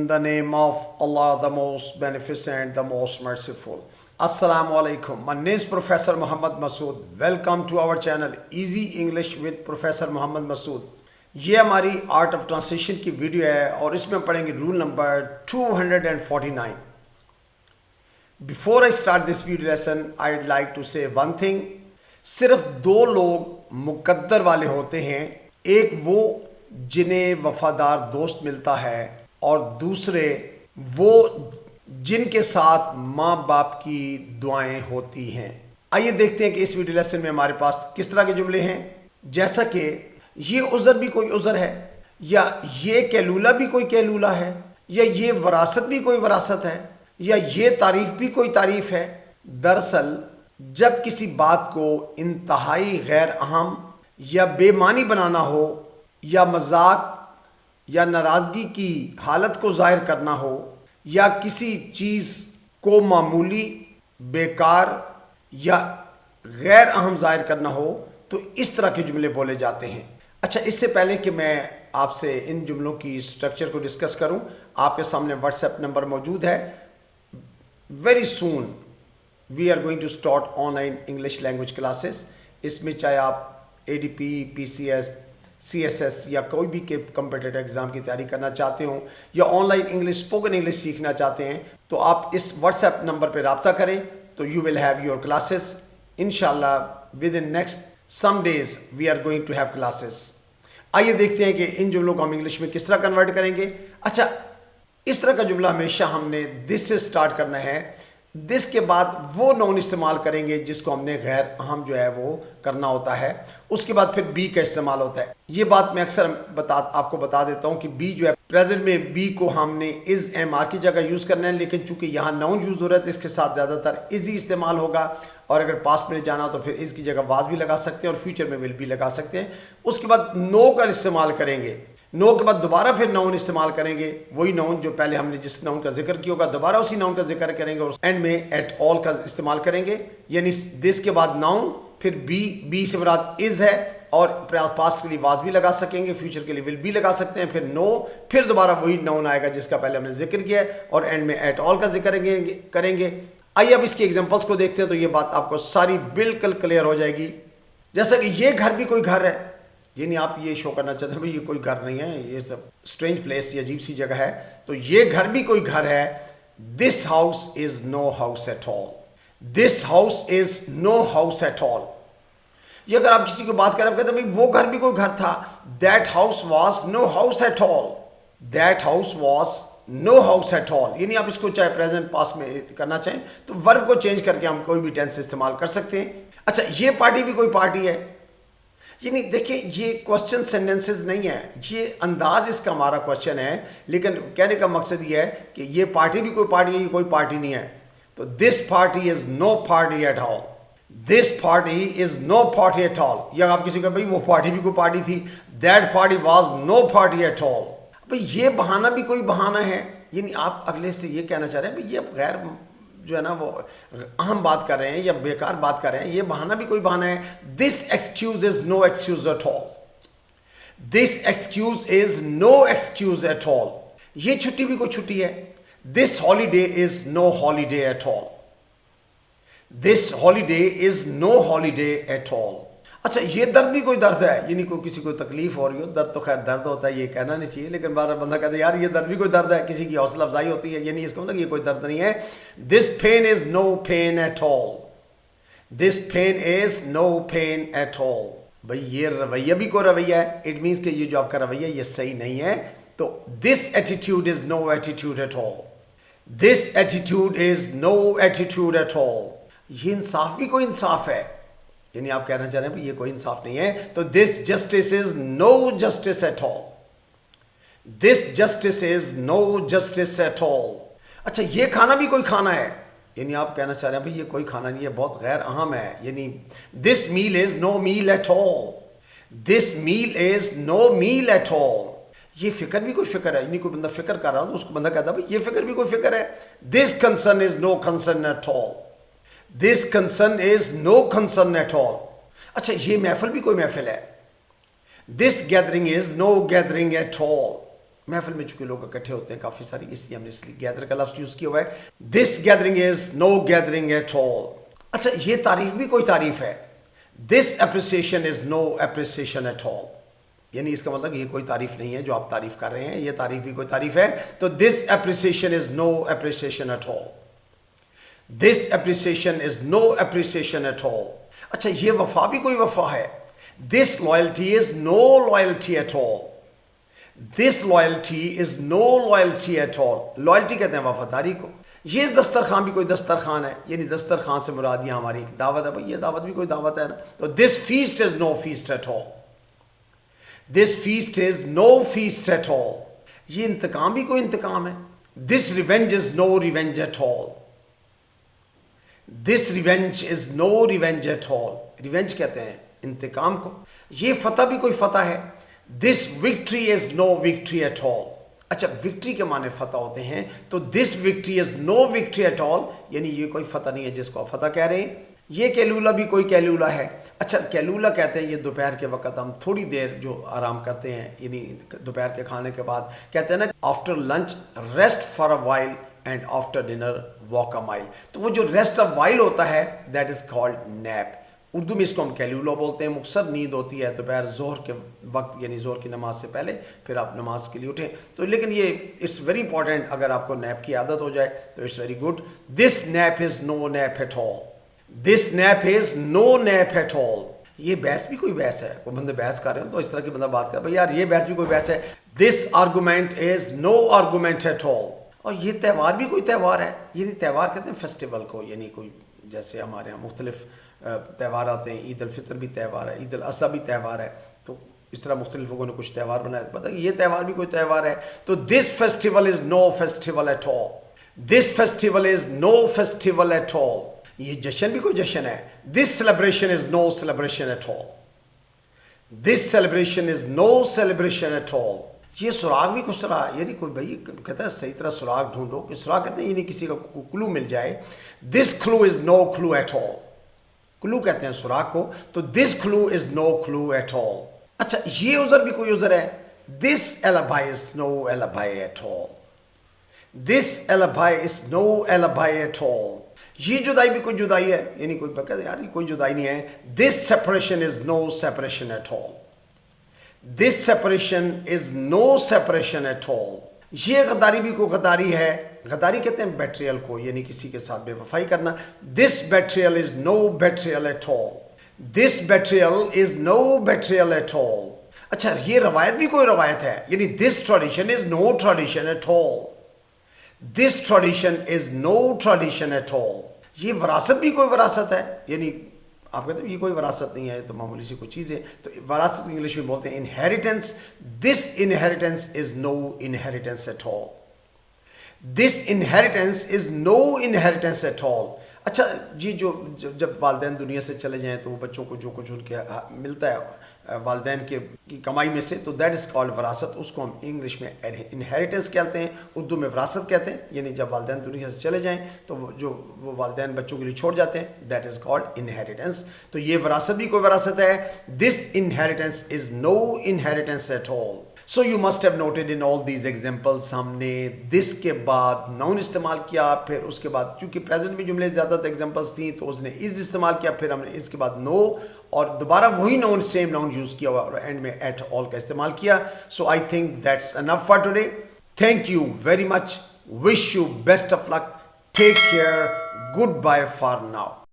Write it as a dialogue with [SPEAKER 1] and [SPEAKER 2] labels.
[SPEAKER 1] In the name of Allah, the most beneficent, the most merciful. Assalamu alaikum. My name is Professor Muhammad Masood. Welcome to our channel Easy English with Professor Muhammad Masood. یہ ہماری art of translation کی video ہے اور اس میں پڑھیں گے roll number 249. Before I start this video lesson, I'd like to say one thing. صرف دو لوگ مقدر والے ہوتے ہیں. ایک وہ جنہیں وفادار دوست ملتا ہے اور دوسرے وہ جن کے ساتھ ماں باپ کی دعائیں ہوتی ہیں. آئیے دیکھتے ہیں کہ اس ویڈیو لیسن میں ہمارے پاس کس طرح کے جملے ہیں. جیسا کہ یہ عذر بھی کوئی عذر ہے، یا یہ کیلولہ بھی کوئی کیلولہ ہے، یا یہ وراثت بھی کوئی وراثت ہے، یا یہ تعریف بھی کوئی تعریف ہے. دراصل جب کسی بات کو انتہائی غیر اہم یا بے معنی بنانا ہو، یا مذاق یا ناراضگی کی حالت کو ظاہر کرنا ہو، یا کسی چیز کو معمولی، بیکار یا غیر اہم ظاہر کرنا ہو تو اس طرح کے جملے بولے جاتے ہیں. اچھا، اس سے پہلے کہ میں آپ سے ان جملوں کی سٹرکچر کو ڈسکس کروں، آپ کے سامنے واٹس ایپ نمبر موجود ہے. Very soon we are going to start online English language classes. اس میں چاہے آپ ADP, PCS, CSS یا کوئی بھی کمپیٹیٹیو ایگزام کی تیاری کرنا چاہتے ہوں، یا on line English spoken English سیکھنا چاہتے ہیں، تو آپ اس واٹس ایپ نمبر پہ رابطہ کریں تو you will have your classes. انشاءاللہ within next some days we are going to have classes. آئیے دیکھتے ہیں کہ ان جملوں کو ہم انگلش میں کس طرح کنورٹ کریں گے. اچھا، اس طرح کا جملہ ہمیشہ ہم نے دس سے سٹارٹ کرنا ہے. دس کے بعد وہ نون استعمال کریں گے جس کو ہم نے غیر اہم جو ہے وہ کرنا ہوتا ہے. اس کے بعد پھر بی کا استعمال ہوتا ہے. یہ بات میں اکثر آپ کو بتا دیتا ہوں کہ بی جو ہے پریزنٹ میں بی کو ہم نے از ایم آر کی جگہ یوز کرنا ہے، لیکن چونکہ یہاں ناؤن یوز ہو رہا ہے تو اس کے ساتھ زیادہ تر از ہی استعمال ہوگا. اور اگر پاسٹ میں جانا ہو تو پھر از کی جگہ واز بھی لگا سکتے ہیں اور فیوچر میں ول بھی لگا سکتے ہیں. اس کے بعد نو کا استعمال کریں گے. نو کے بعد دوبارہ پھر ناؤن استعمال کریں گے، وہی ناؤن جو پہلے ہم نے جس ناؤن کا ذکر کیا ہوگا دوبارہ اسی ناؤن کا ذکر کریں گے، اور اینڈ میں ایٹ آل کا استعمال کریں گے. یعنی دس کے بعد ناؤن، پھر بی سے مراد از ہے، اور پاسٹ کے لیے واز بھی لگا سکیں گے، فیوچر کے لیے ول بھی لگا سکتے ہیں. پھر نو، پھر دوبارہ وہی ناؤن آئے گا جس کا پہلے ہم نے ذکر کیا ہے، اور اینڈ میں ایٹ آل کا ذکر کریں گے. آئیے اب اس کی ایگزامپلس کو دیکھتے ہیں تو یہ بات آپ کو ساری بالکل کلیئر ہو جائے گی. جیسا کہ یہ گھر بھی کوئی گھر ہے، یعنی آپ یہ شو کرنا چاہتے ہیں بھائی یہ کوئی گھر نہیں ہے، یہ سب اسٹرینج پلیس، یہ عجیب سی جگہ ہے، تو یہ گھر بھی کوئی گھر ہے. This house is no house at all. This house is no house at all. یہ اگر آپ کسی کو بات کریں، آپ کہتے ہیں بھائی وہ گھر بھی کوئی گھر تھا. That house was no house at all. That house was no house at all. یعنی آپ اس کو چاہے پریزنٹ پاسٹ میں کرنا چاہیں تو ورب کو چینج کر کے ہم کوئی بھی ٹینس استعمال کر سکتے ہیں. اچھا، یہ پارٹی بھی کوئی پارٹی ہے. یعنی دیکھیں یہ کوشچن سینٹنسز نہیں ہے، یہ انداز اس کا ہمارا کوشچن ہے، لیکن کہنے کا مقصد یہ ہے کہ یہ پارٹی بھی کوئی پارٹی ہے، یہ کوئی پارٹی نہیں ہے. تو this party is no party at all. This party is no party at all. یا آپ کسی کو بھائی وہ پارٹی بھی کوئی پارٹی تھی، that party was no party at all. بھائی یہ بہانہ بھی کوئی بہانہ ہے. یعنی آپ اگلے سے یہ کہنا چاہ رہے ہیں بھائی یہ غیر جو ہے نا وہ اہم بات کر رہے ہیں یا بیکار بات کر رہے ہیں، یہ بہانہ بھی کوئی بہانہ ہے. This excuse is no excuse at all. This excuse is no excuse at all. یہ چھٹی بھی کوئی چھٹی ہے. This holiday is no holiday at all. This holiday is no holiday at all. اچھا، یہ درد بھی کوئی درد ہے، یعنی کوئی کسی کو تکلیف ہو رہی ہو. درد تو خیر درد ہوتا ہے، یہ کہنا نہیں چاہیے، لیکن بار بندہ کہتا ہے یار یہ درد بھی کوئی درد ہے، کسی کی حوصلہ افزائی ہوتی ہے، یعنی اس کا مطلب یہ کوئی درد نہیں ہے. This pain is no pain at all. This pain is no pain at all. بھائی یہ رویہ بھی کوئی رویہ ہے، اٹ مینس کہ یہ جو آپ کا رویہ یہ صحیح نہیں ہے. تو this attitude is no attitude at all. This attitude is no attitude at all. یہ انصاف بھی کوئی انصاف ہے، یعنی آپ کہنا چاہ رہے ہیں یہ کوئی انصاف نہیں ہے. تو this justice is no justice at all. This justice is no justice at all. اچھا، یہ کھانا بھی کوئی کھانا ہے، یعنی آپ کہنا چاہ رہے ہیں بھائی یہ کوئی کھانا نہیں ہے، بہت غیر اہم ہے. یعنی دس میل از نو میل at all. This mile is know mile at all. یہ فکر بھی کوئی فکر ہے، یعنی کوئی بندہ فکر کر رہا ہو تو اس کو بندہ کہتا ہے بھائی یہ فکر بھی کوئی فکر ہے. This concern is no concern at all. This concern is no concern at all. اچھا، یہ محفل بھی کوئی محفل ہے. This gathering is no gathering at all. محفل میں چونکہ لوگ اکٹھے ہوتے ہیں کافی ساری, اس لیے ہم نے اس لیے گیدر کا لفظ یوز کیا ہوا ہے. This gathering is no gathering at all. اچھا یہ تعریف بھی کوئی تعریف ہے. This appreciation is no appreciation at all, یعنی اس کا مطلب یہ کوئی تعریف نہیں ہے جو آپ تعریف کر رہے ہیں, یہ تعریف بھی کوئی تعریف ہے. تو this appreciation is no appreciation at all. This appreciation is no appreciation at all. اچھا یہ وفا بھی کوئی وفا ہے. This loyalty is no loyalty at all. This loyalty is no loyalty at all. Loyalty کہتے ہیں وفاداری کو. یہ دسترخوان بھی کوئی دسترخوان ہے, یعنی دسترخوان سے مراد یہاں ہماری ایک دعوت ہے, بھائی یہ دعوت بھی کوئی دعوت ہے نا. تو this feast is no feast at all. This feast is no feast at all. یہ انتقام بھی کوئی انتقام ہے. This revenge is no revenge at all. This revenge is no revenge at all. Revenge کہتے ہیں انتقام کو. یہ فتح بھی کوئی فتح ہے. This victory is no victory at all. اچھا وکٹری کے معنی فتح ہوتے ہیں, تو this victory is no victory at all, یعنی یہ کوئی فتح نہیں ہے جس کو آپ فتح کہہ رہے ہیں. یہ کیلولہ بھی کوئی کیلولہ ہے. اچھا کیلولہ کہتے ہیں یہ دوپہر کے وقت ہم تھوڑی دیر جو آرام کرتے ہیں, یعنی دوپہر کے کھانے کے بعد کہتے ہیں نا after lunch rest for a while and after dinner walk اے مائل. تو وہ جو ریسٹ اے وائل ہوتا ہے that is called nap. Urdu میں اس کو ہم کیلولہ بولتے ہیں. مختصر نیند ہوتی ہے دوپہر ظہر کے وقت, یعنی ظہر کی نماز سے پہلے, پھر آپ نماز کے لیے اٹھیں. تو لیکن یہ اٹس ویری امپورٹنٹ, اگر آپ کو نیپ کی عادت ہو جائے تو it's very good. This nap is no nap at all. This nap is no nap at all. یہ بحث بھی کوئی بحث ہے. کوئی بندے بحث کر رہے ہیں تو اس طرح کی بندہ بات کر بھائی یار یہ بحث بھی کوئی بحث ہے. This argument is no argument at all. اور یہ تہوار بھی کوئی تہوار ہے. یعنی تہوار کہتے ہیں فیسٹیول کو, یعنی کوئی جیسے ہمارے یہاں مختلف تہوار آتے ہیں. عید الفطر بھی تہوار ہے, عید الاضحیٰ بھی تہوار ہے. تو اس طرح مختلف لوگوں نے کچھ تہوار بنائے. پتہ ہے یہ تہوار بھی کوئی تہوار ہے. تو this festival is no festival at all. This festival is no festival at all. یہ جشن بھی کوئی جشن ہے. This celebration is no celebration at all. This celebration is no celebration at all. یہ سراغ بھی کچھ طرح, یعنی کوئی بھائی کہتا ہے صحیح طرح سراغ ڈھونڈو. کہ سراغ کہتے ہیں یعنی کسی کا کلو مل جائے. دس کلو از نو کلو ایٹ آل. کلو کہتے ہیں سراغ کو. تو دس کلو از نو کلو ایٹ آل. اچھا یہ عذر بھی کوئی عذر ہے. دس alibi is no alibi at all. This alibi is no alibi at all. یہ جدائی بھی کوئی جدائی ہے, یعنی کوئی کہتے ہیں یار یہ کوئی جدائی نہیں ہے. This separation is no separation at all. This separation is no separation at all. یہ غداری بھی کوئی غداری ہے. غداری کہتے ہیں بیٹریل کو, یعنی کسی کے ساتھ بے وفائی کرنا. This betrayal is no betrayal at all. This betrayal is no betrayal at all. اچھا یہ روایت بھی کوئی روایت ہے, یعنی this tradition is no tradition at all. This tradition is no tradition at all. یہ وراثت بھی کوئی وراثت ہے, یعنی آپ کہتے ہیں یہ کوئی وراثت نہیں ہے, تو معمولی سی کوئی چیز ہے. تو وراثت کو انگلش میں بولتے ہیں inheritance. This inheritance is no inheritance at all. This inheritance is no inheritance at all. اچھا جی جو جب والدین دنیا سے چلے جائیں تو وہ بچوں کو جو کچھ ان کے ملتا ہے والدین کی کمائی میں سے, تو دیٹ از کالڈ وراثت. اس کو ہم انگلش میں انہیریٹنس کہتے ہیں, اردو میں وراثت کہتے ہیں. یعنی جب والدین دنیا سے چلے جائیں تو وہ والدین بچوں کے لیے چھوڑ جاتے ہیں, دیٹ از کالڈ انہیریٹنس. تو یہ وراثت بھی کوئی وراثت ہے. This inheritance is no inheritance at all. So you must have noted in all these examples ہم نے this کے بعد noun استعمال کیا, پھر اس کے بعد چونکہ present میں جملے زیادہ تر examples تھیں تو اس نے is استعمال کیا, پھر ہم نے اس کے بعد no اور دوبارہ وہی noun سیم noun یوز کیا ہوا اور اینڈ میں at all کا استعمال کیا. So I think that's enough for today. Thank you very much. Wish you best of luck. Take care. Goodbye for now.